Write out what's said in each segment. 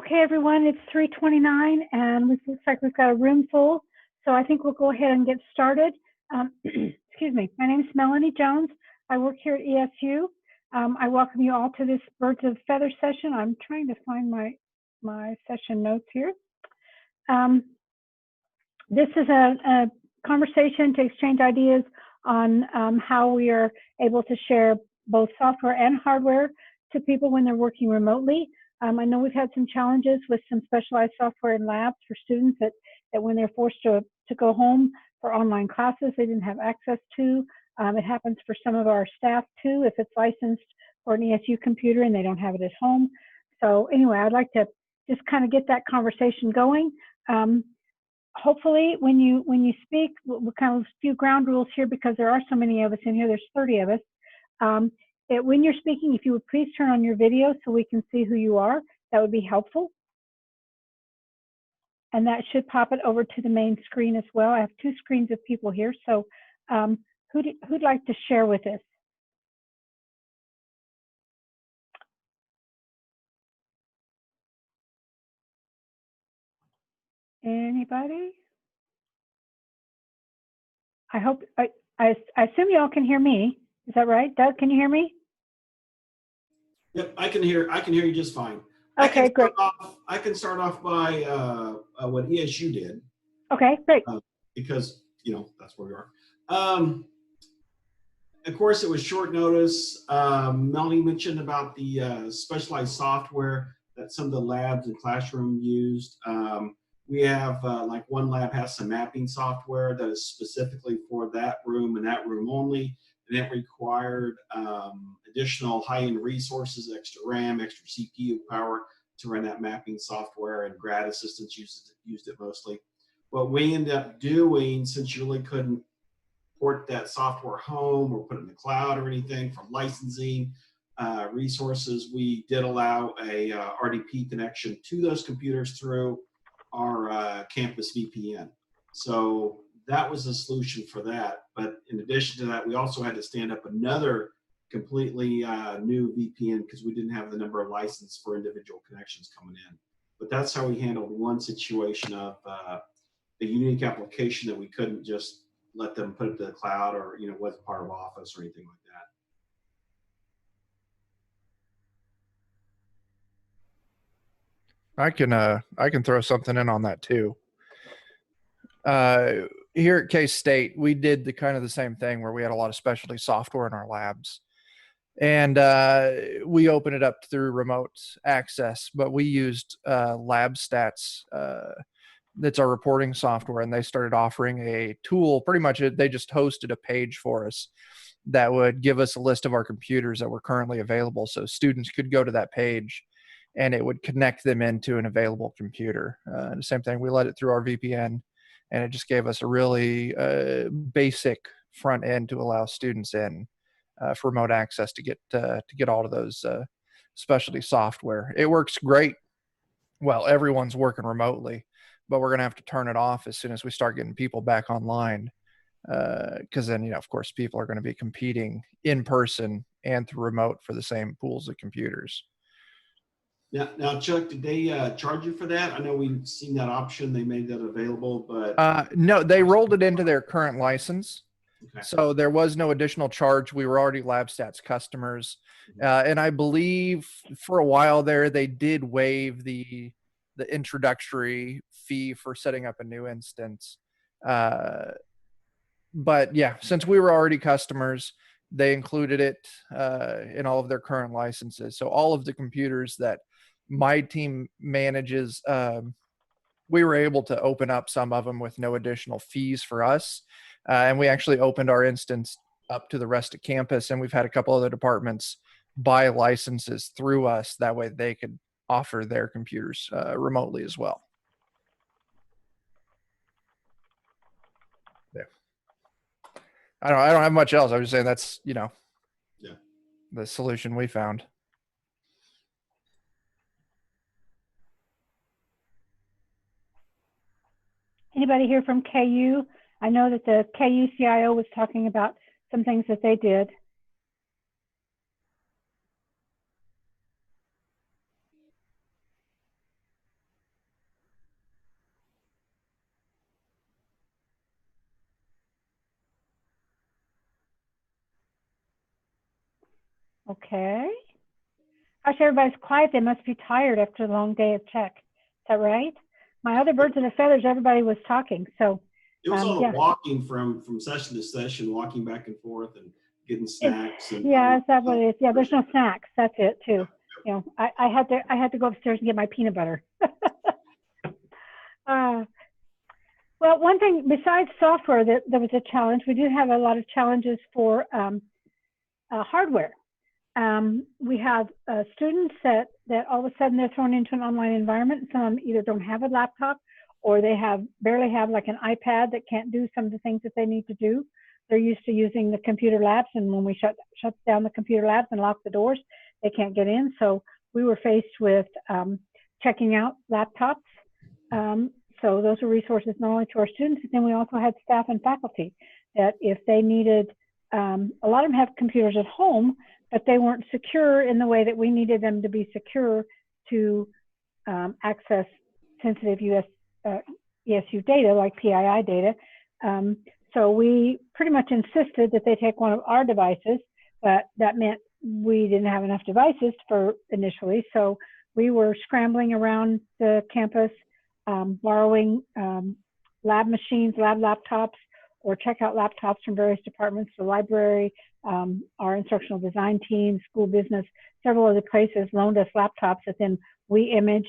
Okay, everyone, it's 3:29 and it looks like we've got a room full. So I think we'll go ahead and get started. Excuse me, my name is Melanie Jones. I work here at ESU. I welcome you all to this Birds of Feather session. I'm trying to find my session notes here. This is a conversation to exchange ideas on how we are able to share both software and hardware to people when they're working remotely. I know we've had some challenges with some specialized software in labs for students that when they're forced to go home for online classes, they didn't have access to. It happens for some of our staff too, if it's licensed for an ESU computer and they don't have it at home. So anyway, I'd like to just kind of get that conversation going. Hopefully when you speak, we'll kind of a few ground rules here because there are so many of us in here, there's 30 of us. When you're speaking, if you would please turn on your video so we can see who you are, that would be helpful. And that should pop it over to the main screen as well. I have two screens of people here, so who'd like to share with us? Anybody? I hope, I assume you all can hear me. Is that right? Doug, can you hear me? Yep, I can hear you just fine. Okay, great. I can start off by what ESU did. Okay, great. Because, that's where we are. Of course, it was short notice. Melanie mentioned about the specialized software that some of the labs and classroom used. We have, like one lab has some mapping software that is specifically for that room and that room only. And it required additional high-end resources, extra RAM, extra CPU power to run that mapping software, and grad assistants used it mostly. What we ended up doing, since you really couldn't port that software home or put it in the cloud or anything for licensing resources, we did allow a RDP connection to those computers through our campus VPN. So that was a solution for that. But in addition to that, we also had to stand up another completely new VPN because we didn't have the number of licenses for individual connections coming in. But that's how we handled one situation of a unique application that we couldn't just let them put it to the cloud or wasn't part of Office or anything like that. I can throw something in on that too. Here at K-State, we did the same thing where we had a lot of specialty software in our labs, and we opened it up through remote access, but we used LabStats. That's our reporting software, and they started offering a tool. Pretty much they just hosted a page for us that would give us a list of our computers that were currently available, so students could go to that page and it would connect them into an available computer. The same thing, we let it through our VPN, and it just gave us a really basic front end to allow students in for remote access to get all of those specialty software. It works great. Well, everyone's working remotely, but we're going to have to turn it off as soon as we start getting people back online, because then, of course, people are going to be competing in person and through remote for the same pools of computers. Now, Chuck, did they charge you for that? I know we've seen that option. They made that available, but no, they rolled it into their current license. Okay. So there was no additional charge. We were already LabStats customers, and I believe for a while there they did waive the introductory fee for setting up a new instance. But yeah, since we were already customers, they included it in all of their current licenses. So all of the computers that my team manages, we were able to open up some of them with no additional fees for us. And we actually opened our instance up to the rest of campus, and we've had a couple other departments buy licenses through us. That way they could offer their computers remotely as well. Yeah. I don't have much else. I was just saying that's, the solution we found. Anybody here from KU? I know that the KU CIO was talking about some things that they did. Okay. Gosh, everybody's quiet. They must be tired after a long day of check. Is that right? My other birds of the feathers, everybody was talking. So It was all yeah. the walking from session to session, walking back and forth and getting snacks. And yeah, is that what it is? Yeah, there's no snacks. That's it too. You know, I had to go upstairs and get my peanut butter. Well, one thing besides software that there was a challenge, we do have a lot of challenges for hardware. We have students that all of a sudden they're thrown into an online environment. Some either don't have a laptop or they barely have like an iPad that can't do some of the things that they need to do. They're used to using the computer labs, and when we shut down the computer labs and lock the doors, they can't get in. So we were faced with checking out laptops. So those are resources not only to our students, but then we also had staff and faculty that if they needed, a lot of them have computers at home, but they weren't secure in the way that we needed them to be secure to access sensitive ESU data like PII data. So we pretty much insisted that they take one of our devices, but that meant we didn't have enough devices for initially. So we were scrambling around the campus, borrowing lab machines, lab laptops, or checkout laptops from various departments, the library, our instructional design team, school business, several other places loaned us laptops that then we imaged,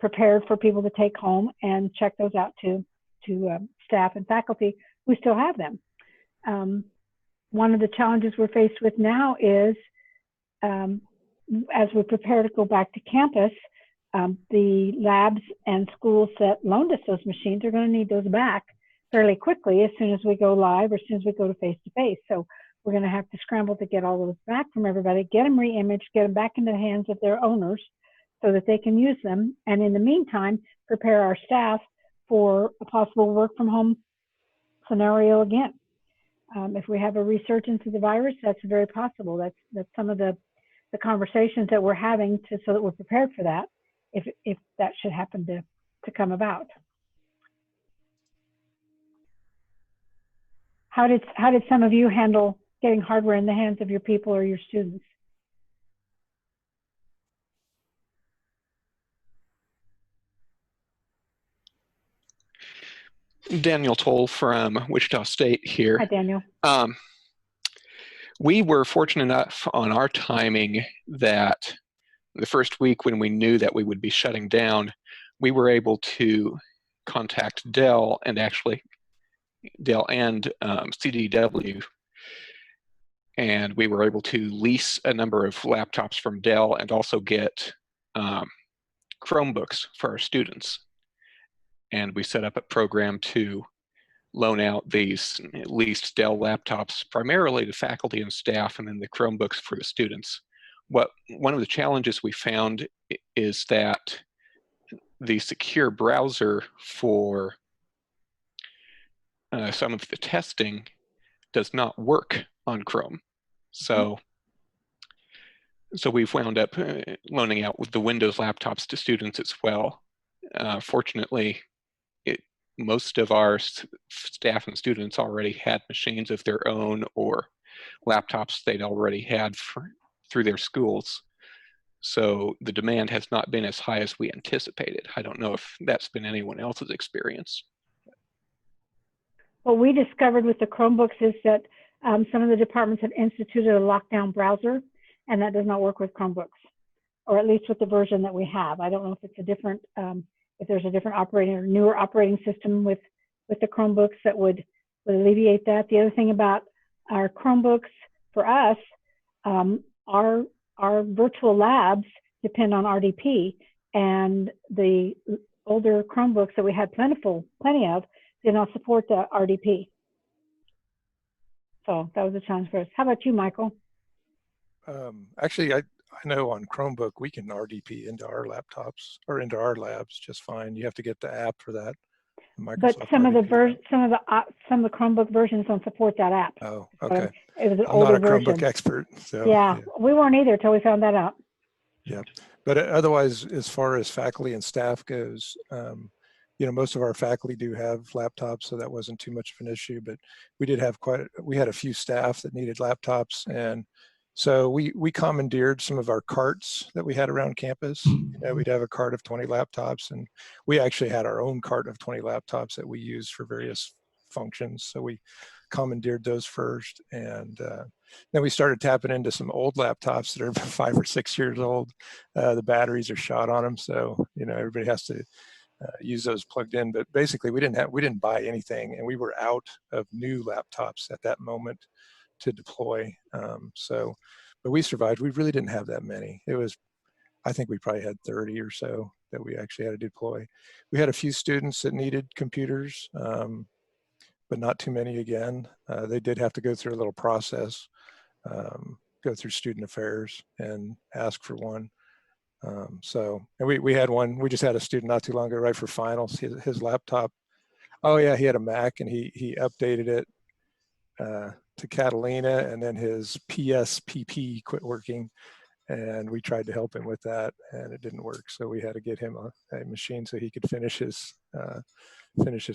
prepared for people to take home, and check those out to staff and faculty who still have them. One of the challenges we're faced with now is as we prepare to go back to campus, the labs and schools that loaned us those machines are going to need those back fairly quickly as soon as we go live or as soon as we go to face-to-face. So we're going to have to scramble to get all those back from everybody, get them re-imaged, get them back into the hands of their owners so that they can use them. And in the meantime, prepare our staff for a possible work from home scenario again. If we have a resurgence of the virus, that's very possible. That's some of the conversations that we're having so that we're prepared for that if that should happen to come about. How did some of you handle getting hardware in the hands of your people or your students? Daniel Toll from Wichita State here. Hi, Daniel. We were fortunate enough on our timing that the first week when we knew that we would be shutting down, we were able to contact Dell and CDW, and we were able to lease a number of laptops from Dell and also get Chromebooks for our students. And we set up a program to loan out these leased Dell laptops primarily to faculty and staff, and then the Chromebooks for the students. One of the challenges we found is that the secure browser for some of the testing does not work on Chrome. So we've wound up loaning out with the Windows laptops to students as well. Fortunately, most of our staff and students already had machines of their own or laptops they'd already had through their schools. So the demand has not been as high as we anticipated. I don't know if that's been anyone else's experience. What we discovered with the Chromebooks is that some of the departments have instituted a lockdown browser, and that does not work with Chromebooks, or at least with the version that we have. I don't know if it's a different, if there's a different operating or newer operating system with the Chromebooks that would alleviate that. The other thing about our Chromebooks for us, our virtual labs depend on RDP, and the older Chromebooks that we had plenty of did not support the RDP. So that was a challenge for us. How about you, Michael? Actually, I know on Chromebook we can RDP into our laptops or into our labs just fine. You have to get the app for that. But some of the Chromebook versions don't support that app. Oh, okay. It was an I'm older not a Chromebook version. expert, so Yeah, we weren't either until we found that out. Yeah, but otherwise, as far as faculty and staff goes, most of our faculty do have laptops, so that wasn't too much of an issue. But we did have we had a few staff that needed laptops, and So we commandeered some of our carts that we had around campus. We'd have a cart of 20 laptops, and we actually had our own cart of 20 laptops that we used for various functions. So we commandeered those first, and then we started tapping into some old laptops that are 5 or 6 years old. The batteries are shot on them, so everybody has to use those plugged in. But basically, we didn't buy anything, and we were out of new laptops at that moment to deploy. But we survived. We really didn't have that many. I think we probably had 30 or so that we actually had to deploy. We had a few students that needed computers, but not too many again. They did have to go through a little process, go through student affairs and ask for one. And we had one, we just had a student not too long ago, right for finals, his laptop. Oh yeah, he had a Mac, and he updated it to Catalina, and then his PSPP quit working, and we tried to help him with that, and it didn't work. So we had to get him a machine so he could finish his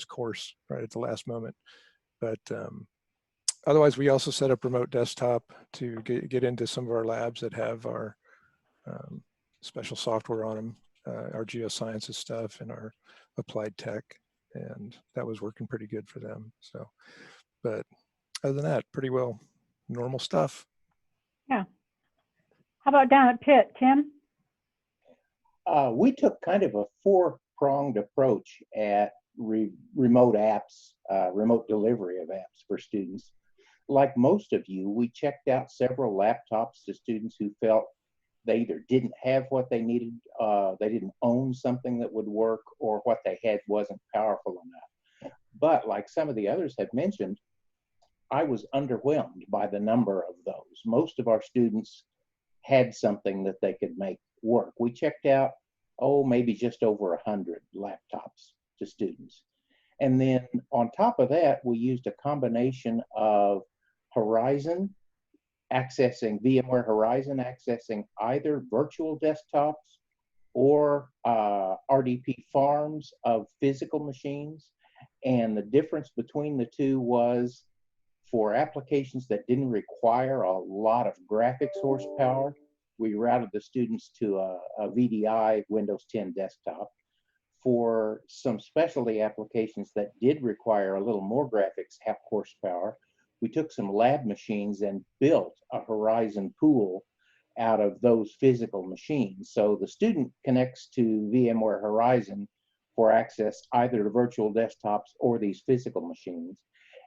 course right at the last moment. But otherwise, we also set up remote desktop to get into some of our labs that have our special software on them, our geosciences stuff and our applied tech, and that was working pretty good for them. So, but other than that, pretty well normal stuff. Yeah. How about down at Pitt, Tim? We took kind of a four-pronged approach at remote apps, remote delivery of apps for students. Like most of you, we checked out several laptops to students who felt they either didn't have what they needed, they didn't own something that would work, or what they had wasn't powerful enough. But like some of the others have mentioned, I was underwhelmed by the number of those. Most of our students had something that they could make work. We checked out, maybe just over 100 laptops to students. And then on top of that, we used a combination of VMware Horizon accessing either virtual desktops or RDP farms of physical machines. And the difference between the two was, for applications that didn't require a lot of graphics horsepower, we routed the students to a VDI Windows 10 desktop. For some specialty applications that did require a little more graphics horsepower, we took some lab machines and built a Horizon pool out of those physical machines. So the student connects to VMware Horizon for access either to virtual desktops or these physical machines.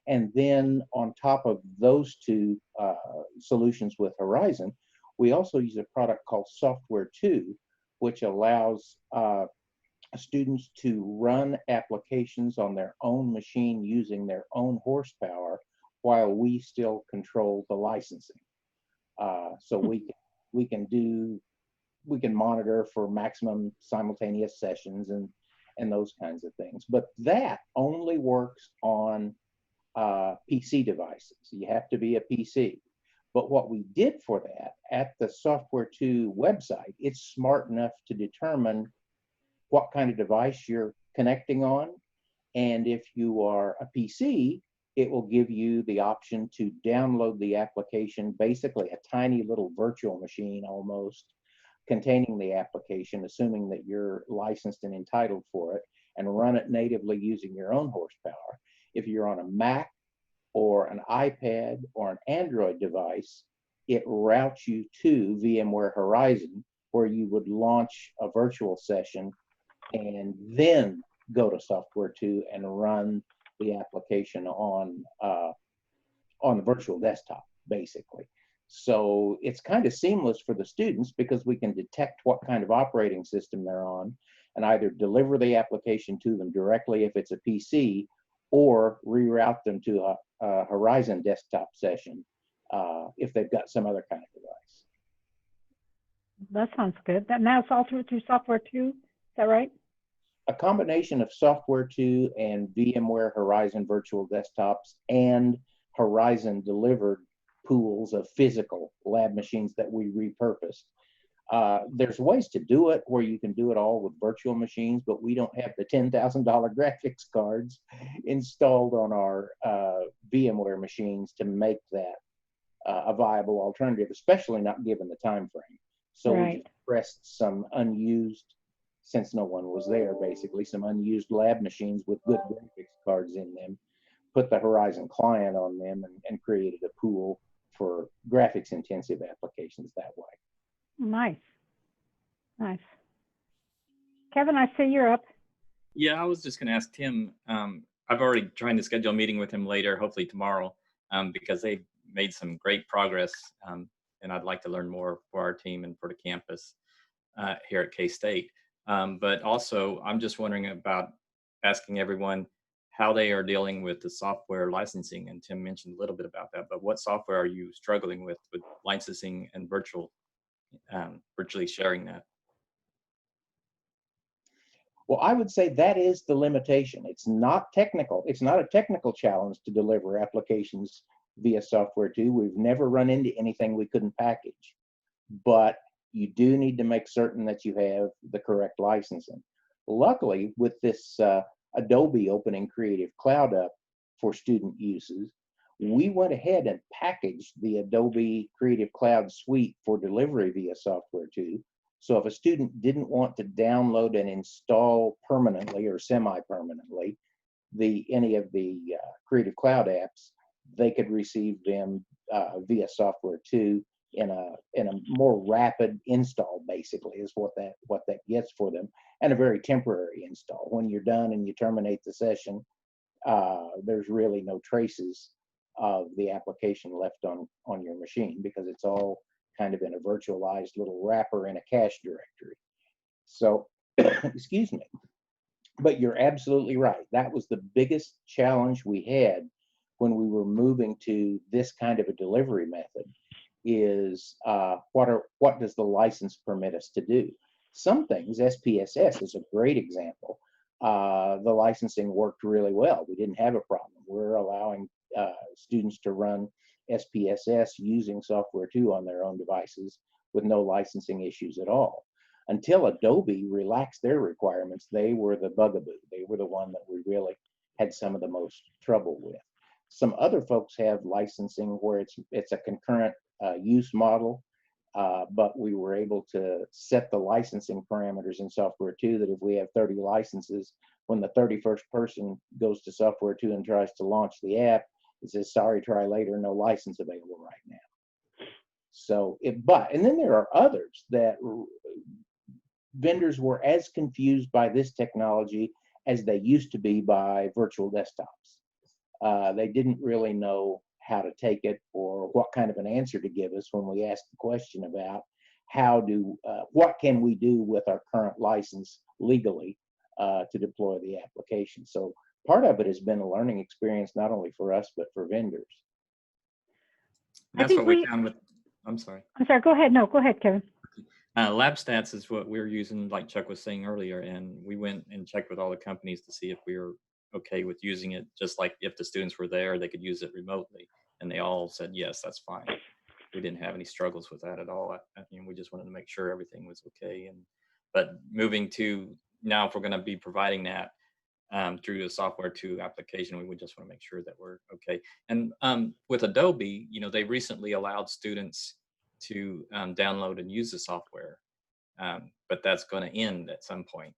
And then on top of those two solutions with Horizon, we also use a product called Software 2, which allows students to run applications on their own machine using their own horsepower while we still control the licensing. So we can monitor for maximum simultaneous sessions and those kinds of things. But that only works on PC devices. You have to be a PC. But what we did for that at the Software 2 website, it's smart enough to determine what kind of device you're connecting on. And if you are a PC, it will give you the option to download the application, basically a tiny little virtual machine almost, containing the application, assuming that you're licensed and entitled for it, and run it natively using your own horsepower. If you're on a Mac or an iPad or an Android device, it routes you to VMware Horizon, where you would launch a virtual session and then go to Software 2 and run the application on the virtual desktop, basically. So it's kind of seamless for the students because we can detect what kind of operating system they're on and either deliver the application to them directly if it's a PC, or reroute them to a Horizon desktop session if they've got some other kind of device. That sounds good. Now it's all through Software 2, is that right? A combination of Software 2 and VMware Horizon virtual desktops and Horizon delivered pools of physical lab machines that we repurposed. There's ways to do it where you can do it all with virtual machines, but we don't have the $10,000 graphics cards installed on our VMware machines to make that a viable alternative, especially not given the time frame. So we Right. just pressed some unused, since no one was there, basically some unused lab machines with good graphics cards in them, put the Horizon client on them, and created a pool for graphics intensive applications that way. Nice. Nice. Kevin, I see you're up. Yeah, I was just going to ask Tim. I've already trying to schedule a meeting with him later, hopefully tomorrow, because they made some great progress, and I'd like to learn more for our team and for the campus here at K-State. But also, I'm just wondering about asking everyone how they are dealing with the software licensing. And Tim mentioned a little bit about that, but what software are you struggling with licensing and virtually sharing that? Well, I would say that is the limitation. It's not technical. It's not a technical challenge to deliver applications via software too. We've never run into anything we couldn't package, but you do need to make certain that you have the correct licensing. Luckily, with this Adobe opening Creative Cloud up for student uses, we went ahead and packaged the Adobe Creative Cloud suite for delivery via software too. So if a student didn't want to download and install permanently or semi-permanently any of the Creative Cloud apps, they could receive them via software too in a more rapid install, basically, is what that gets for them, and a very temporary install. When you're done and you terminate the session, there's really no traces of the application left on your machine, because it's all kind of in a virtualized little wrapper in a cache directory. So, excuse me. But you're absolutely right. That was the biggest challenge we had when we were moving to this kind of a delivery method, is what does the license permit us to do? Some things, SPSS is a great example. The licensing worked really well. We didn't have a problem. We're allowing students to run SPSS using software too on their own devices with no licensing issues at all. Until Adobe relaxed their requirements, they were the bugaboo. They were the one that we really had some of the most trouble with. Some other folks have licensing where it's a concurrent use model, but we were able to set the licensing parameters in software too, that if we have 30 licenses, when the 31st person goes to software too and tries to launch the app, it says, sorry, try later, no license available right now. So, and then there are others that vendors were as confused by this technology as they used to be by virtual desktops. They didn't really know how to take it or what kind of an answer to give us when we asked the question about what can we do with our current license legally to deploy the application. So part of it has been a learning experience, not only for us, but for vendors. That's what we found with, I'm sorry. I'm sorry, go ahead. No, go ahead, Kevin. LabStats is what we were using, like Chuck was saying earlier, and we went and checked with all the companies to see if we were okay with using it, just like if the students were there, they could use it remotely, and they all said, yes, that's fine. We didn't have any struggles with that at all. We just wanted to make sure everything was okay. But moving to now, if we're going to be providing that through the software to application, we would just want to make sure that we're okay. And with Adobe, they recently allowed students to download and use the software, but that's going to end at some point.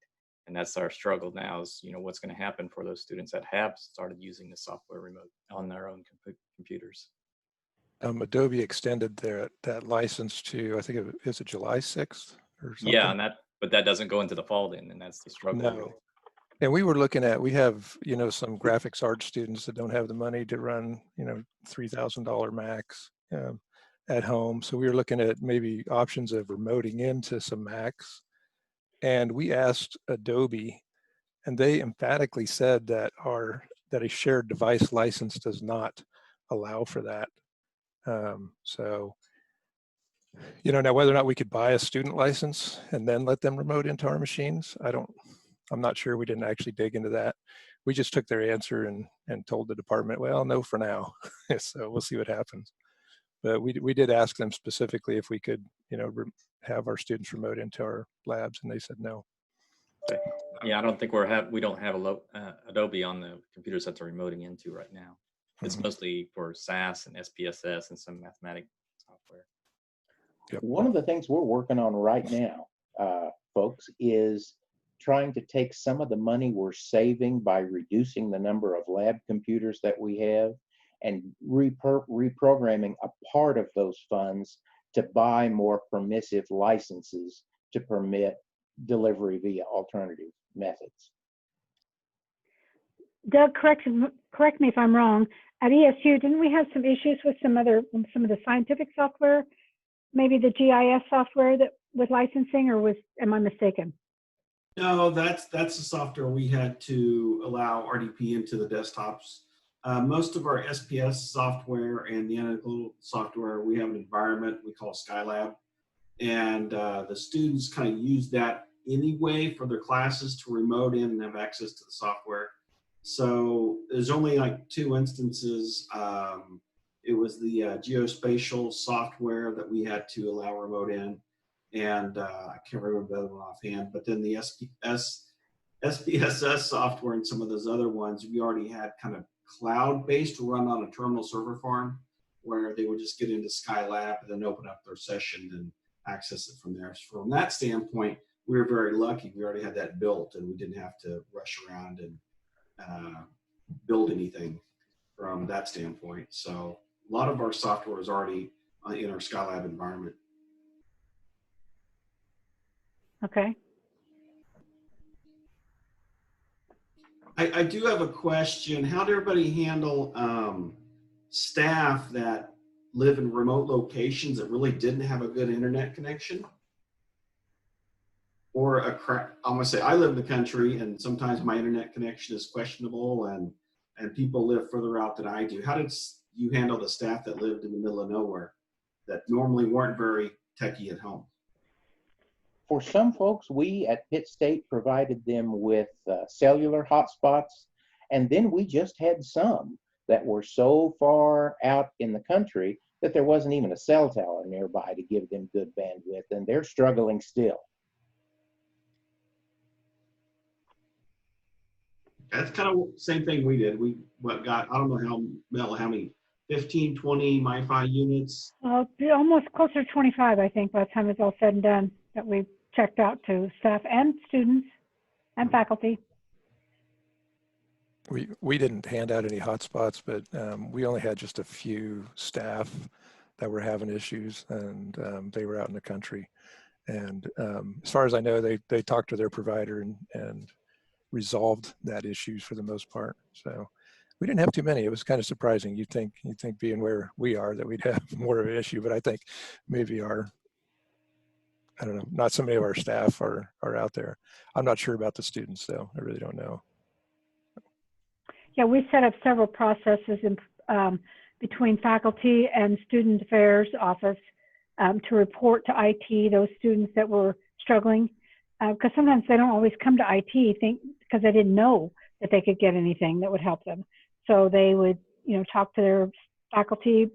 And that's our struggle now, is what's going to happen for those students that have started using the software remote on their own computers. Adobe extended that license to, I think is it July 6th or something? Yeah, but that doesn't go into the fall then, and that's the struggle. No. Really. And we were looking at, we have, some graphics art students that don't have the money to run, $3,000 Macs at home. So we were looking at maybe options of remoting into some Macs. And we asked Adobe, and they emphatically said that a shared device license does not allow for that. So, now whether or not we could buy a student license and then let them remote into our machines, I'm not sure. We didn't actually dig into that. We just took their answer and told the department, well, no for now. So we'll see what happens. But we did ask them specifically if we could, have our students remote into our labs, and they said no. Yeah, I don't think we don't have Adobe on the computers that they're remoting into right now. It's Mhm. mostly for SAS and SPSS and some mathematic software. One of the things we're working on right now, folks, is trying to take some of the money we're saving by reducing the number of lab computers that we have and reprogramming a part of those funds to buy more permissive licenses to permit delivery via alternative methods. Doug, correct me if I'm wrong. At ESU, didn't we have some issues with some of the scientific software, maybe the GIS software that with licensing, or am I mistaken? No, that's the software we had to allow RDP into the desktops. Most of our SPS software and the analytical software, we have an environment we call Skylab, and the students kind of use that anyway for their classes to remote in and have access to the software. So there's only like 2 instances. It was the geospatial software that we had to allow remote in, and I can't remember the other one offhand, but then the SPSS software and some of those other ones, we already had kind of cloud-based to run on a terminal server farm where they would just get into Skylab and then open up their session and access it from there. So from that standpoint, we were very lucky. We already had that built and we didn't have to rush around and build anything from that standpoint. So a lot of our software is already in our Skylab environment. Okay. I do have a question. How did everybody handle staff that live in remote locations that really didn't have a good internet connection? Or I'm gonna say I live in the country and sometimes my internet connection is questionable and people live further out than I do. How did you handle the staff that lived in the middle of nowhere that normally weren't very techie at home? For some folks, we at Pitt State provided them with cellular hotspots, and then we just had some that were so far out in the country that there wasn't even a cell tower nearby to give them good bandwidth, and they're struggling still. That's kind of the same thing we did. We got, I don't know how many, 15, 20 MiFi units. Almost closer to 25, I think, by the time it's all said and done, that we checked out to staff and students and faculty. We didn't hand out any hotspots, but we only had just a few staff that were having issues, and they were out in the country. And as far as I know, they talked to their provider and resolved that issues for the most part. So we didn't have too many. It was kind of surprising. You'd think being where we are that we'd have more of an issue, but I think maybe I don't know, not so many of our staff are out there. I'm not sure about the students though. I really don't know. Yeah, we set up several processes in, between faculty and student affairs office to report to IT those students that were struggling. Because sometimes they don't always come to IT because they didn't know that they could get anything that would help them. So they would, talk to their faculty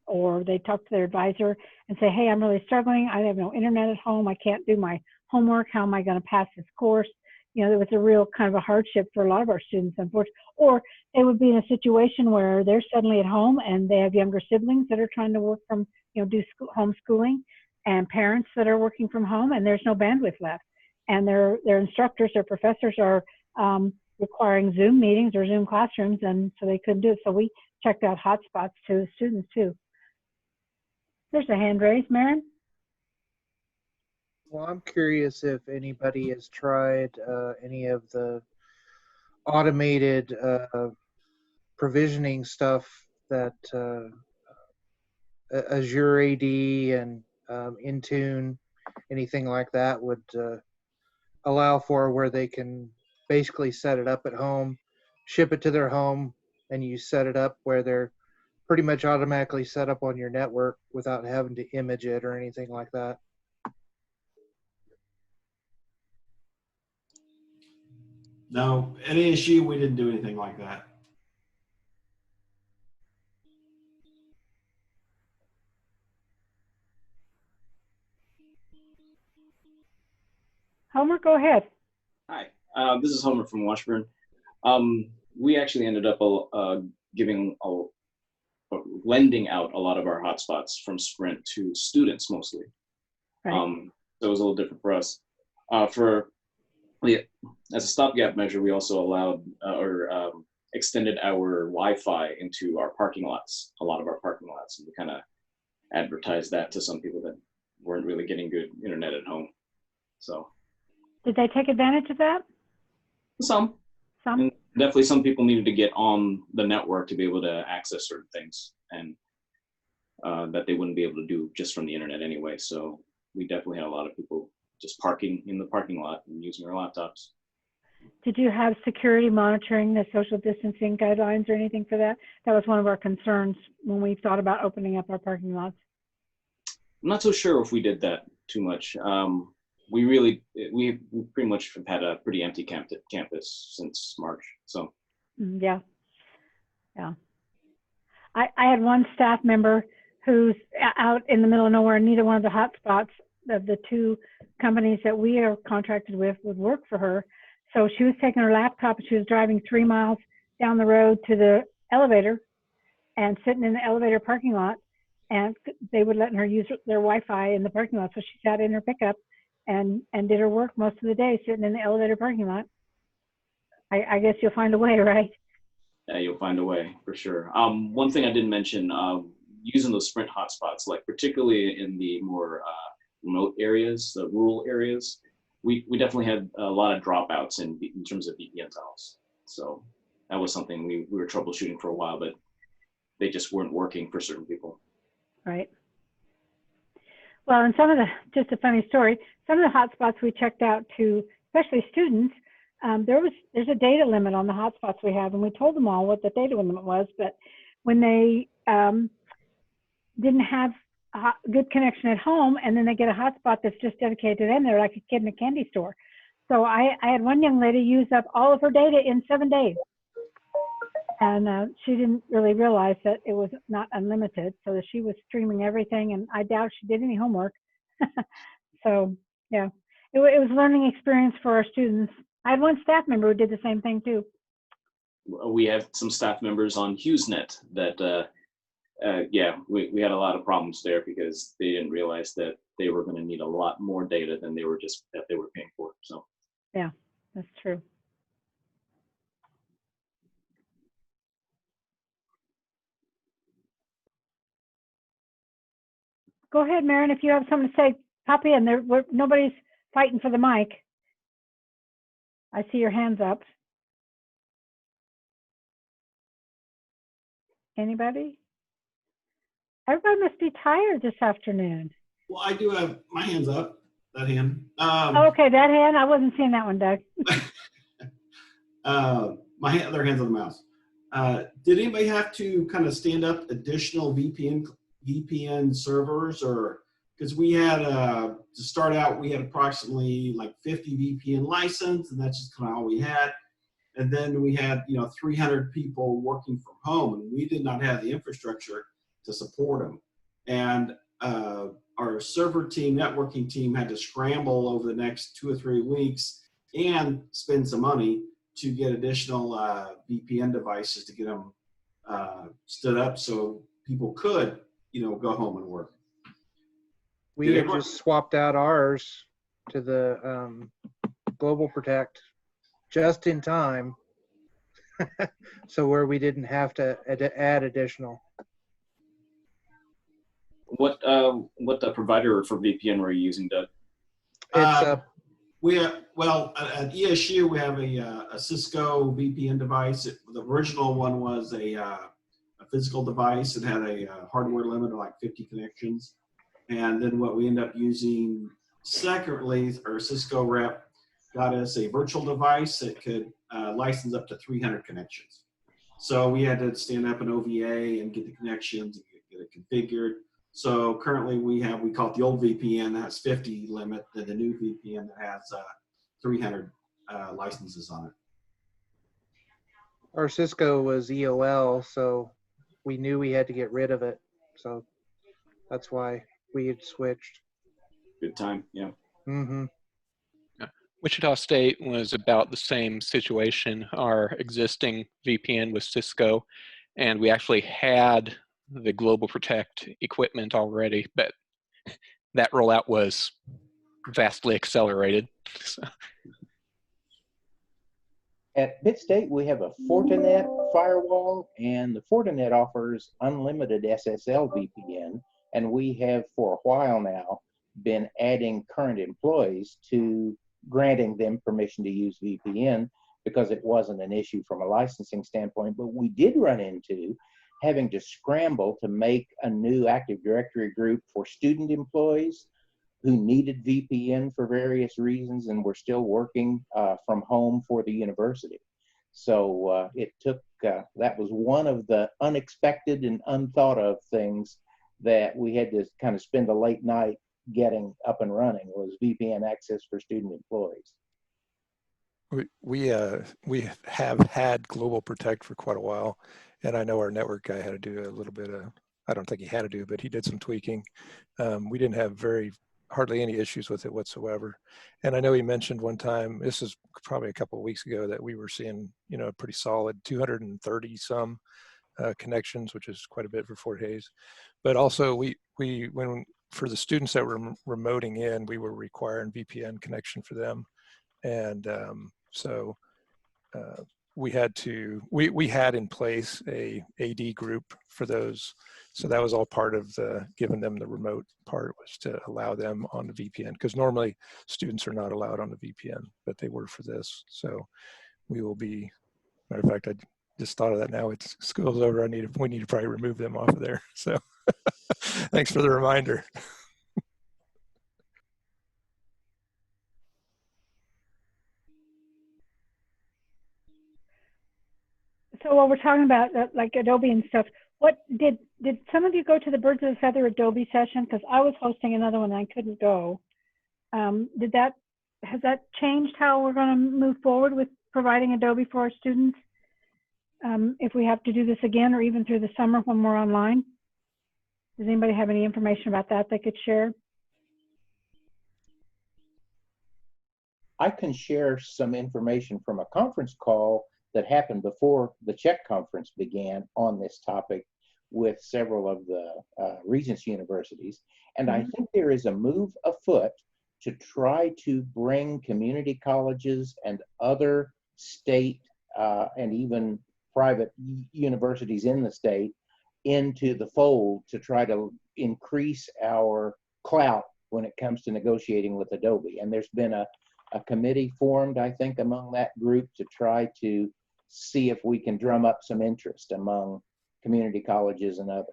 or they talk to their advisor and say, hey, I'm really struggling. I have no internet at home. I can't do my homework. How am I going to pass this course? There was a real kind of a hardship for a lot of our students, unfortunately. Or they would be in a situation where they're suddenly at home and they have younger siblings that are trying to work from, do homeschooling, and parents that are working from home, and there's no bandwidth left. And their instructors or professors are requiring Zoom meetings or Zoom classrooms, and so they couldn't do it. So we checked out hotspots to students too. There's a hand raised, Maren. Well, I'm curious if anybody has tried any of the automated provisioning stuff that Azure AD and Intune, anything like that would allow for, where they can basically set it up at home, ship it to their home, and you set it up where they're pretty much automatically set up on your network without having to image it or anything like that. No, at ASU, we didn't do anything like that. Homer, go ahead. Hi, this is Homer from Washburn. We actually ended up giving lending out a lot of our hotspots from Sprint to students mostly. Right. So it was a little different for us. As a stopgap measure, we also allowed extended our Wi-Fi into our parking lots, a lot of our parking lots, and we kind of advertised that to some people that weren't really getting good internet at home. So Did they take advantage of that? some. Some? And definitely some people needed to get on the network to be able to access certain things, and that they wouldn't be able to do just from the internet anyway. So we definitely had a lot of people just parking in the parking lot and using our laptops. Did you have security monitoring the social distancing guidelines or anything for that? That was one of our concerns when we thought about opening up our parking lots. I'm not so sure if we did that too much. We pretty much have had a pretty empty campus since March. So Yeah. I had one staff member who's out in the middle of nowhere, and neither one of the hotspots of the two companies that we are contracted with would work for her. So she was taking her laptop and she was driving 3 miles down the road to the elevator and sitting in the elevator parking lot, and they would let her use their Wi-Fi in the parking lot. So she sat in her pickup and did her work most of the day sitting in the elevator parking lot. I guess you'll find a way, right? yeah, you'll find a way for sure. One thing I didn't mention, using those Sprint hotspots, like particularly in the more remote areas, the rural areas, we definitely had a lot of dropouts in terms of VPN tunnels. So that was something we were troubleshooting for a while, but they just weren't working for certain people. Right. Well, and just a funny story, some of the hotspots we checked out to, especially students, there's a data limit on the hotspots we have, and we told them all what the data limit was, but when they didn't have a good connection at home, and then they get a hotspot that's just dedicated to them, they're like a kid in a candy store. So I had one young lady use up all of her data in 7 days. And she didn't really realize that it was not unlimited, so that she was streaming everything, and I doubt she did any homework. So yeah, it was a learning experience for our students. I had one staff member who did the same thing too. We have some staff members on HughesNet that, we had a lot of problems there because they didn't realize that they were going to need a lot more data than they were paying for. So yeah, that's true. Go ahead, Maren, if you have something to say, pop in. Nobody's fighting for the mic. I see your hands up. Anybody? Everybody must be tired this afternoon. Well, I do have my hands up, that hand. Okay, that hand, I wasn't seeing that one, Doug. My other hand's on the mouse. Did anybody have to kind of stand up additional VPN servers, or because we had to start out, we had approximately like 50 VPN license, and that's just kind of all we had. And then we had 300 people working from home, and we did not have the infrastructure to support them. And our server team, networking team, had to scramble over the next 2 or 3 weeks and spend some money to get additional VPN devices to get them stood up so people could go home and work. We had just swapped out ours to the Global Protect just in time, so where we didn't have to add additional. what provider for VPN were you using, Doug? It's At ESU, we have a Cisco VPN device. The original one was a physical device. It had a hardware limit of like 50 connections. And then what we end up using secondly, our Cisco rep got us a virtual device that could license up to 300 connections. So we had to stand up an OVA and get the connections and get it configured. So currently we call it the old VPN that has 50 limit, and the new VPN that has 300 licenses on it. our Cisco was EOL, so we knew we had to get rid of it. So that's why we had switched. Good time, yeah. Mm-hmm. Wichita State was about the same situation. Our existing VPN was Cisco, and we actually had the Global Protect equipment already, but that rollout was vastly accelerated. So, At Pitt State, we have a Fortinet firewall, and the Fortinet offers unlimited SSL VPN. And we have for a while now been adding current employees to granting them permission to use VPN because it wasn't an issue from a licensing standpoint. But we did run into having to scramble to make a new Active Directory group for student employees who needed VPN for various reasons, and were still working from home for the university. So it took, that was one of the unexpected and unthought of things that we had to kind of spend a late night getting up and running, was VPN access for student employees. We have had Global Protect for quite a while, and I know our network guy had to do a little bit of, I don't think he had to do, but he did some tweaking. We didn't have hardly any issues with it whatsoever. And I know he mentioned one time, this is probably a couple of weeks ago, that we were seeing, you know, a pretty solid 230 some connections, which is quite a bit for Fort Hays. But also when for the students that were remoting in, we were requiring VPN connection for them. And so we had in place a AD group for those. So that was all part of the giving them the remote part, was to allow them on the VPN, because normally students are not allowed on the VPN, but they were for this. So we will be, matter of fact, I just thought of that now. It's school's over. We need to probably remove them off of there. So thanks for the reminder. So while we're talking about like Adobe and stuff, what did some of you go to the Birds of a Feather Adobe session? Because I was hosting another one and I couldn't go. Has that changed how we're going to move forward with providing Adobe for our students? If we have to do this again, or even through the summer when we're online? Does anybody have any information about that they could share? I can share some information from a conference call that happened before the CHEC conference began on this topic with several of the Regents universities. And I think there is a move afoot to try to bring community colleges and other state and even private universities in the state into the fold to try to increase our clout when it comes to negotiating with Adobe. And there's been a committee formed, I think, among that group to try to see if we can drum up some interest among community colleges and others.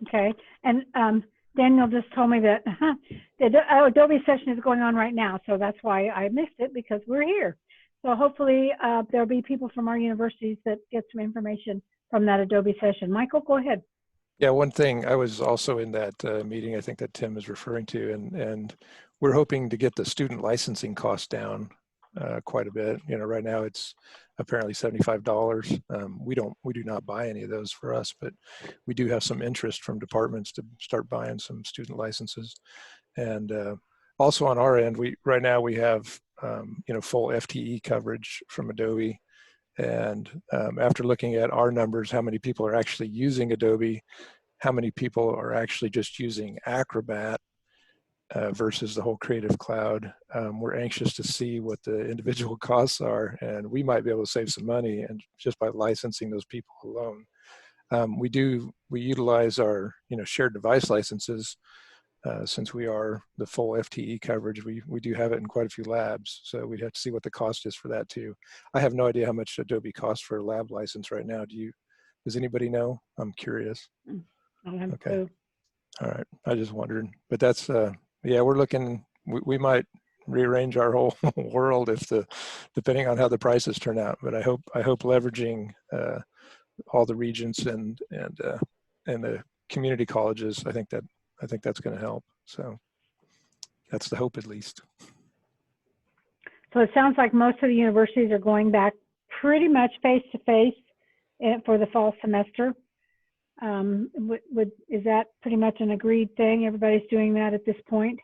Okay, and Daniel just told me that the Adobe session is going on right now, so that's why I missed it, because we're here. So hopefully there'll be people from our universities that get some information from that Adobe session. Michael, go ahead. Yeah, one thing, I was also in that meeting I think that Tim is referring to, and we're hoping to get the student licensing costs down quite a bit. You know, right now it's apparently $75. We do not buy any of those for us, but we do have some interest from departments to start buying some student licenses. And also on our end, right now we have full FTE coverage from Adobe. And after looking at our numbers, how many people are actually using Adobe, how many people are actually just using Acrobat versus the whole Creative Cloud, we're anxious to see what the individual costs are, and we might be able to save some money and just by licensing those people alone. We utilize our shared device licenses. Since we are the full FTE coverage, we do have it in quite a few labs. So we'd have to see what the cost is for that too. I have no idea how much Adobe costs for a lab license right now. Does anybody know? I'm curious. Okay. All right. I just wondered, but that's, yeah, we're looking, we might rearrange our whole world depending on how the prices turn out. But I hope leveraging all the regents and the community colleges, I think that's going to help. So that's the hope, at least. So it sounds like most of the universities are going back pretty much face-to-face for the fall semester. Is that pretty much an agreed thing? Everybody's doing that at this point?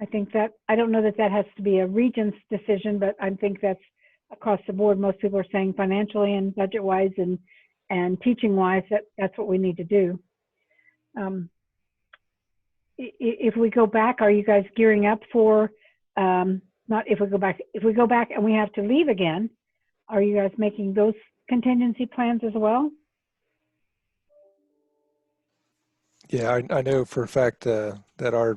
I think that, I don't know that has to be a regent's decision, but I think that's across the board. Most people are saying financially and budget-wise and teaching-wise that's what we need to do. If we go back, are you guys gearing up for, not if we go back, if we go back and we have to leave again, are you guys making those contingency plans as well? Yeah, I know for a fact that our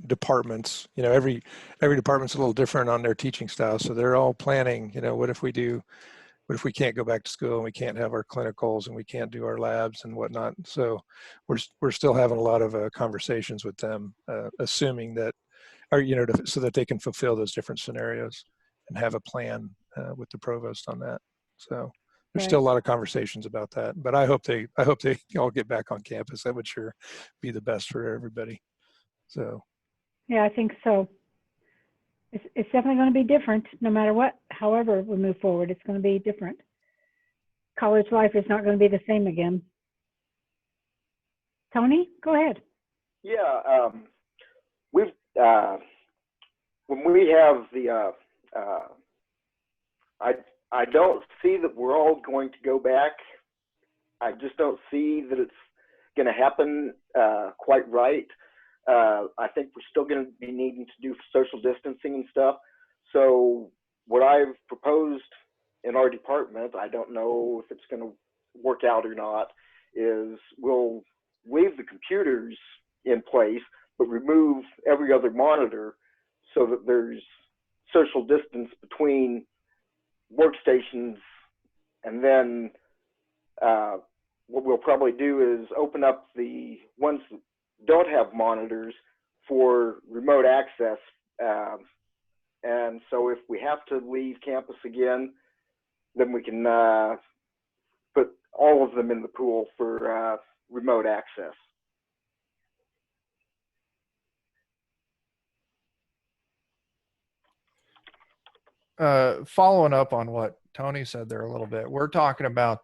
departments, every department's a little different on their teaching style. So they're all planning, what if we can't go back to school and we can't have our clinicals and we can't do our labs and whatnot. So we're still having a lot of conversations with them, assuming that, or, so that they can fulfill those different scenarios and have a plan with the provost on that. So there's Right. still a lot of conversations about that, but I hope they all get back on campus. That would sure be the best for everybody. So. Yeah, I think so. It's definitely going to be different no matter what. However we move forward, it's going to be different. College life is not going to be the same again. Tony, go ahead. Yeah, we've when we have the I don't see that we're all going to go back. I just don't see that it's going to happen quite right. I think we're still going to be needing to do social distancing and stuff. So what I've proposed in our department, I don't know if it's going to work out or not, is we'll leave the computers in place, but remove every other monitor so that there's social distance between workstations. And then what we'll probably do is open up the ones that don't have monitors for remote access. And so if we have to leave campus again, then we can put all of them in the pool for remote access. Following up on what Tony said there a little bit, we're talking about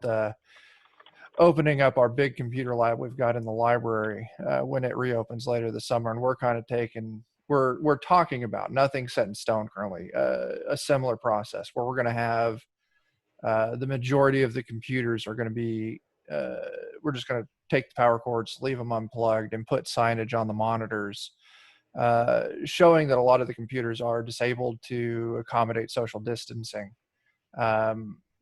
opening up our big computer lab we've got in the library when it reopens later this summer, and we're kind of we're talking about, nothing set in stone currently, a similar process where we're going to have the majority of the computers are going to be we're just going to take the power cords, leave them unplugged, and put signage on the monitors showing that a lot of the computers are disabled to accommodate social distancing.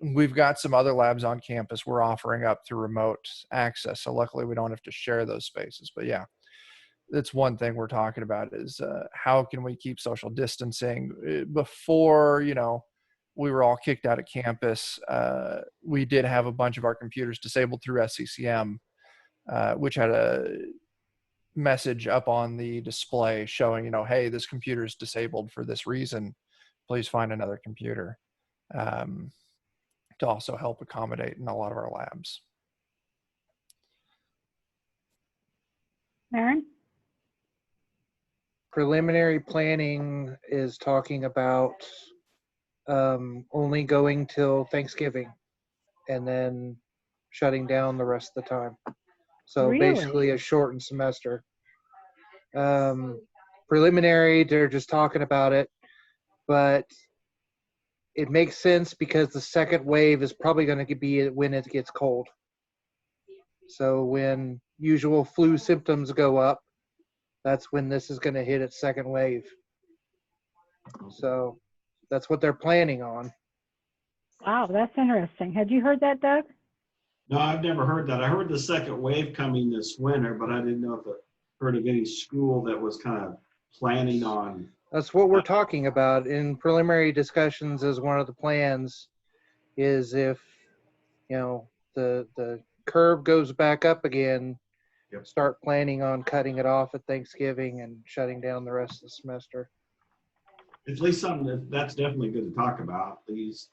We've got some other labs on campus we're offering up through remote access. So luckily we don't have to share those spaces, but yeah, that's one thing we're talking about is how can we keep social distancing. Before, we were all kicked out of campus. We did have a bunch of our computers disabled through SCCM, which had a message up on the display showing, hey, this computer is disabled for this reason. Please find another computer, to also help accommodate in a lot of our labs. Aaron? Preliminary planning is talking about only going till Thanksgiving and then shutting down the rest of the time. So Really? basically a shortened semester. Preliminary, they're just talking about it, but it makes sense because the second wave is probably going to be when it gets cold. So when usual flu symptoms go up, that's when this is going to hit its second wave. So that's what they're planning on. Wow, that's interesting. Had you heard that, Doug? No, I've never heard that. I heard the second wave coming this winter, but I didn't know if I heard of any school that was kind of planning on. That's what we're talking about in preliminary discussions as one of the plans is if, the curve goes back up again, Yep. Start planning on cutting it off at Thanksgiving and shutting down the rest of the semester. At least something that's definitely good to talk about. These,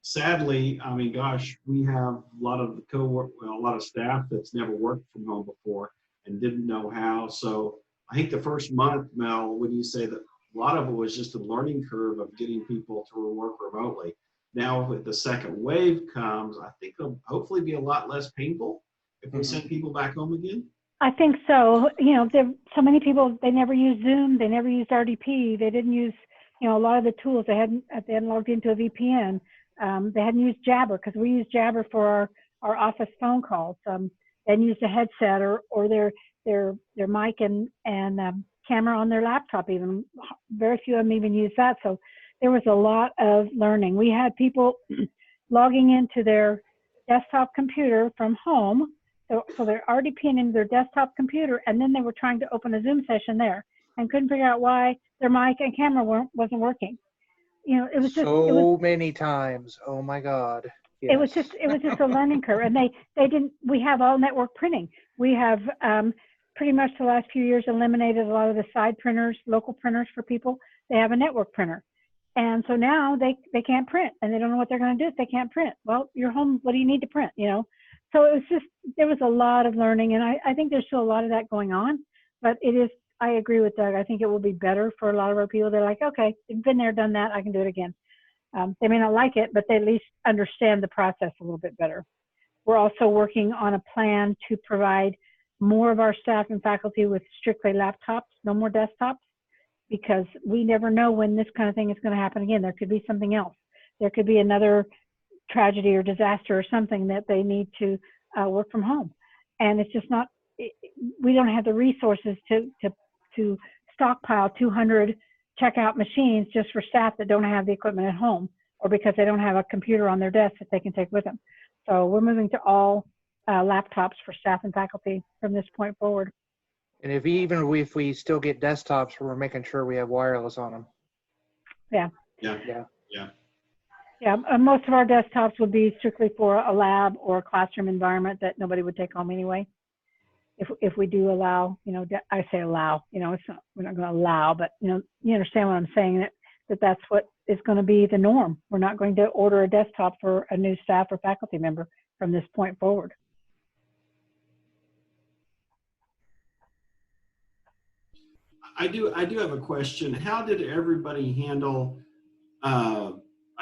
sadly, I mean, gosh, we have a lot of a lot of staff that's never worked from home before and didn't know how. So I think the first month, Mel, when you say that a lot of it was just a learning curve of getting people to work remotely. Now, if the second wave comes, I think it'll hopefully be a lot less painful if we send people back home again. I think so. There so many people, they never used Zoom, they never used RDP, they didn't use you know, a lot of the tools they hadn't logged into a VPN. They hadn't used Jabber because we use Jabber for our office phone calls. They hadn't used a headset or their mic and camera on their laptop even. Very few of them even use that. So there was a lot of learning. We had people logging into their desktop computer from home. So they're RDPing into their desktop computer, and then they were trying to open a Zoom session there and couldn't figure out why their mic and camera wasn't working. You know, it was just so many times. Oh my God. It was just a learning curve, and they didn't. We have all network printing. We have pretty much the last few years eliminated a lot of the side printers, local printers for people. They have a network printer, and so now they can't print, and they don't know what they're going to do if they can't print. Well, you're home. What do you need to print? You know, so it was just there was a lot of learning, and I think there's still a lot of that going on. But it is. I agree with Doug. I think it will be better for a lot of our people. They're like, okay, I've been there, done that. I can do it again. They may not like it, but they at least understand the process a little bit better. We're also working on a plan to provide more of our staff and faculty with strictly laptops, no more desktops, because we never know when this kind of thing is going to happen again. There could be something else. There could be another tragedy or disaster or something that they need to work from home. And it's just not, we don't have the resources to stockpile 200 checkout machines just for staff that don't have the equipment at home, or because they don't have a computer on their desk that they can take with them. So we're moving to all laptops for staff and faculty from this point forward. And even if we still get desktops, we're making sure we have wireless on them. Yeah. Yeah. Yeah. Yeah. Yeah. Most of our desktops would be strictly for a lab or a classroom environment that nobody would take home anyway. If we do allow, you know, I say allow, you know, it's not, we're not going to allow, but you know, you understand what I'm saying, that's what is going to be the norm. We're not going to order a desktop for a new staff or faculty member from this point forward. I do have a question. How did everybody handle, I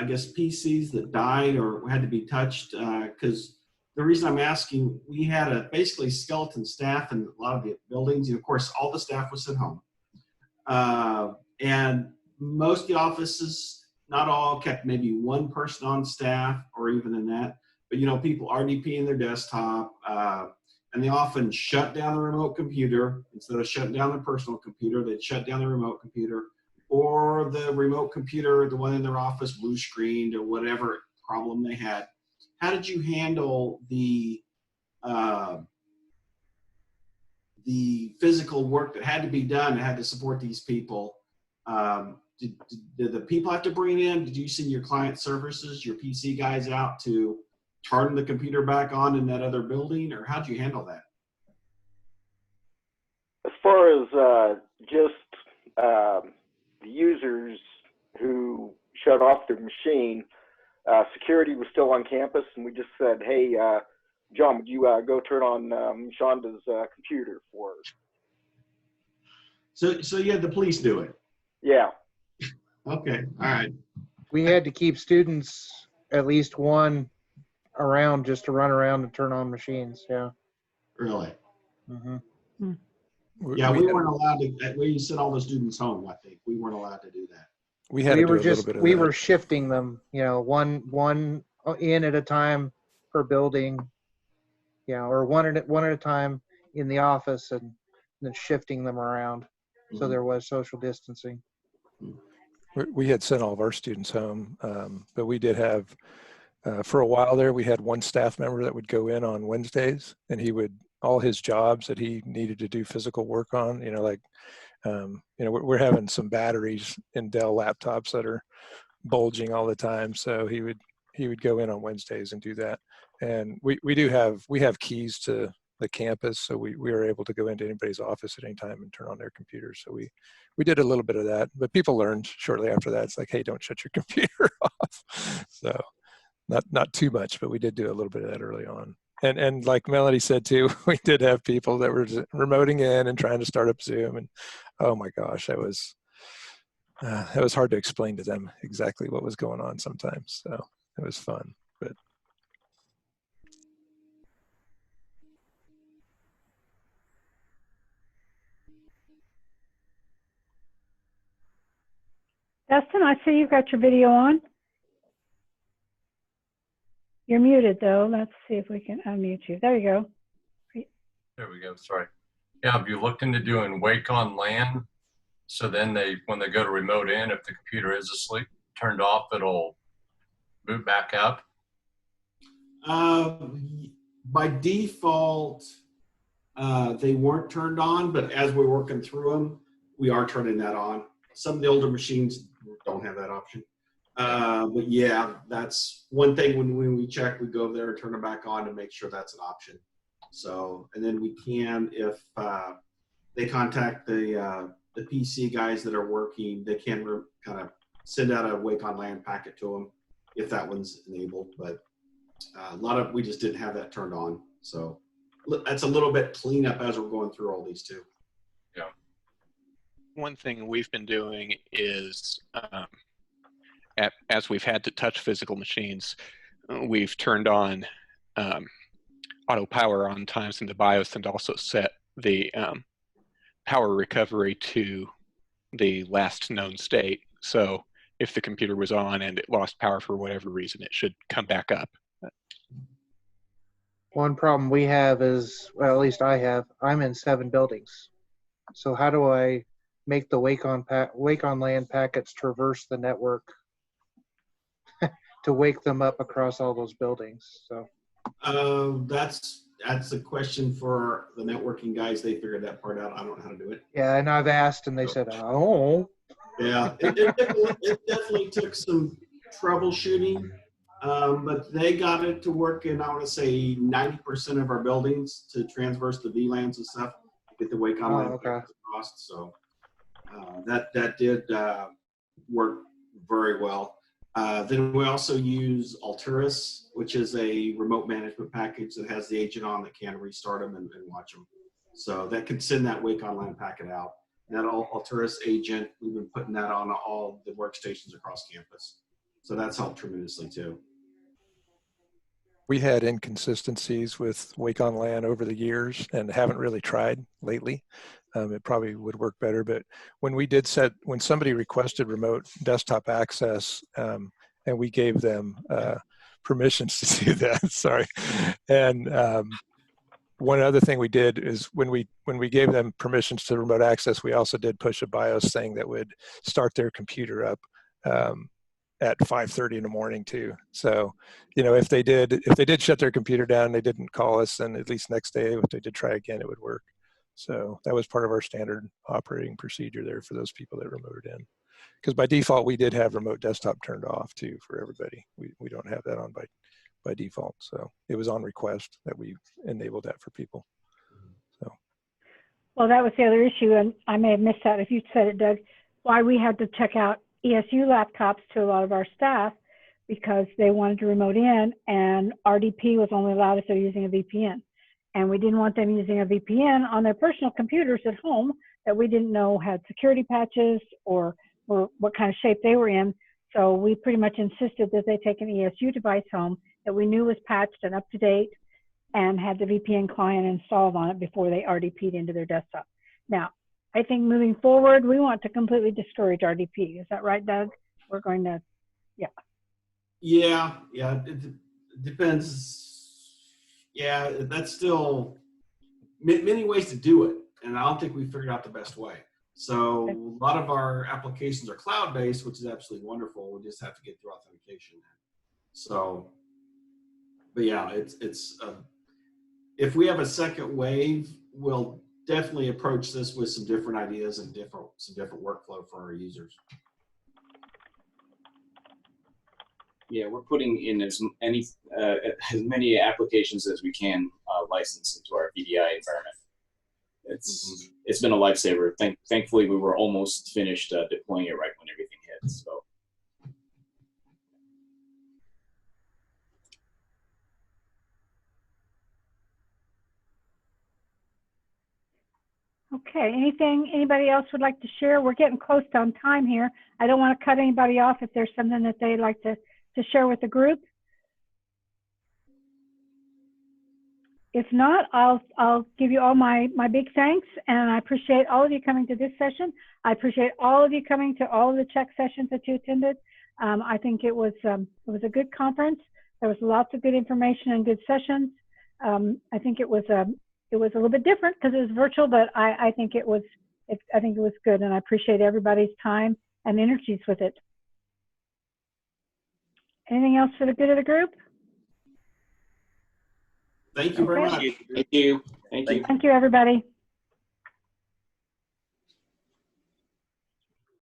guess, PCs that died or had to be touched? Because the reason I'm asking, we had a basically skeleton staff in a lot of the buildings. And of course, all the staff was at home. And most of the offices, not all, kept maybe one person on staff or even in that. But, you know, people RDPing their desktop. And they often shut down the remote computer. Instead of shutting down their personal computer, they'd shut down the remote computer. Or the remote computer, the one in their office, blue screened or whatever problem they had. How did you handle the physical work that had to be done, that had to support these people? Did the people have to bring it in? Did you send your client services, your PC guys out to turn the computer back on in that other building, or how'd you handle that? As far as just the users who shut off their machine, security was still on campus, and we just said, hey, John, would you go turn on Shonda's computer for her? So you had the police do it? Yeah. Okay, all right. We had to keep students, at least one, around just to run around and turn on machines. Yeah. Really? Mm-hmm. Yeah, we weren't allowed to. We sent all the students home. I think we weren't allowed to do that. We had to do a little bit of we that. were shifting them, you know, one in at a time per building, you know, or one at a time in the office, and then shifting them around. So there was social distancing. We had sent all of our students home, but we did have, for a while there, we had one staff member that would go in on Wednesdays, and he would, all his jobs that he needed to do physical work on, you know, like, you know, we're having some batteries in Dell laptops that are bulging all the time. So he would go in on Wednesdays and do that. And we have keys to the campus, so we were able to go into anybody's office at any time and turn on their computers. So we did a little bit of that, but people learned shortly after that. It's like, hey, don't shut your computer off. So not too much, but we did do a little bit of that early on. And like Melody said too, we did have people that were remoting in and trying to start up Zoom, and oh my gosh, that was hard to explain to them exactly what was going on sometimes. So it was fun, but. Dustin, I see you've got your video on. You're muted though. Let's see if we can unmute you. There you go. There we go. Sorry. Yeah, have you looked into doing wake on LAN? So then when they go to remote in, if the computer is asleep, turned off, it'll boot back up. By default, they weren't turned on, but as we're working through them, we are turning that on. Some of the older machines don't have that option. But yeah, that's one thing when we check, we go there and turn it back on to make sure that's an option. So, and then we can, if they contact the PC guys that are working, they can kind of send out a wake on LAN packet to them if that one's enabled. But we just didn't have that turned on. So that's a little bit cleanup as we're going through all these too. Yeah. One thing we've been doing is, as we've had to touch physical machines, we've turned on auto power on times in the BIOS and also set the power recovery to the last known state. So if the computer was on and it lost power for whatever reason, it should come back up. One problem we have is, well, at least I have, I'm in 7 buildings. So how do I make the wake on LAN packets traverse the network to wake them up across all those buildings? So That's a question for the networking guys. They figured that part out. I don't know how to do it. yeah, and I've asked and they said, oh. Yeah, it definitely took some troubleshooting, but they got it to work in, I want to say, 90% of our buildings to transverse the VLANs and stuff, get the wake on LAN across. So that did work very well. Then we also use Alturas, which is a remote management package that has the agent on that can restart them and watch them. So that could send that wake on LAN packet out. That Alturas agent, we've been putting that on all the workstations across campus. So that's helped tremendously too. We had inconsistencies with wake on LAN over the years and haven't really tried lately. It probably would work better, but when somebody requested remote desktop access and we gave them permissions to do that, sorry. And one other thing we did is when we gave them permissions to remote access, we also did push a BIOS thing that would start their computer up at 5:30 in the morning too. So, if they did shut their computer down, they didn't call us, and at least next day, if they did try again, it would work. So that was part of our standard operating procedure there for those people that remoted in. Because by default, we did have remote desktop turned off too for everybody. We don't have that on by default. So it was on request that we enabled that for people. So. Well, that was the other issue, and I may have missed that if you said it, Doug, why we had to check out ESU laptops to a lot of our staff because they wanted to remote in, and RDP was only allowed if they're using a VPN. And we didn't want them using a VPN on their personal computers at home that we didn't know had security patches or what kind of shape they were in. So we pretty much insisted that they take an ESU device home that we knew was patched and up to date and had the VPN client installed on it before they RDP'd into their desktop. Now, I think moving forward, we want to completely discourage RDP. Is that right, Doug? We're going to, yeah. Yeah, it depends. Yeah, that's still many ways to do it, and I don't think we figured out the best way. So a lot of our applications are cloud-based, which is absolutely wonderful. We just have to get through authentication. So, but yeah, it's if we have a second wave, we'll definitely approach this with some different ideas and some different workflow for our users. Yeah, we're putting in as many applications as we can license into our VDI environment. It's been a lifesaver. Thankfully, we were almost finished deploying it right when everything hit. So. Okay, anybody else would like to share? We're getting close on time here. I don't want to cut anybody off if there's something that they'd like to share with the group. If not, I'll give you all my big thanks, and I appreciate all of you coming to this session. I appreciate all of you coming to all of the CHEC sessions that you attended. I think it was a good conference. There was lots of good information and good sessions. I think it was a little bit different because it was virtual, but I think it was good, and I appreciate everybody's time and energies with it. Anything else for the good of the group? Thank you very much. Thank you. Thank you. Thank you, everybody.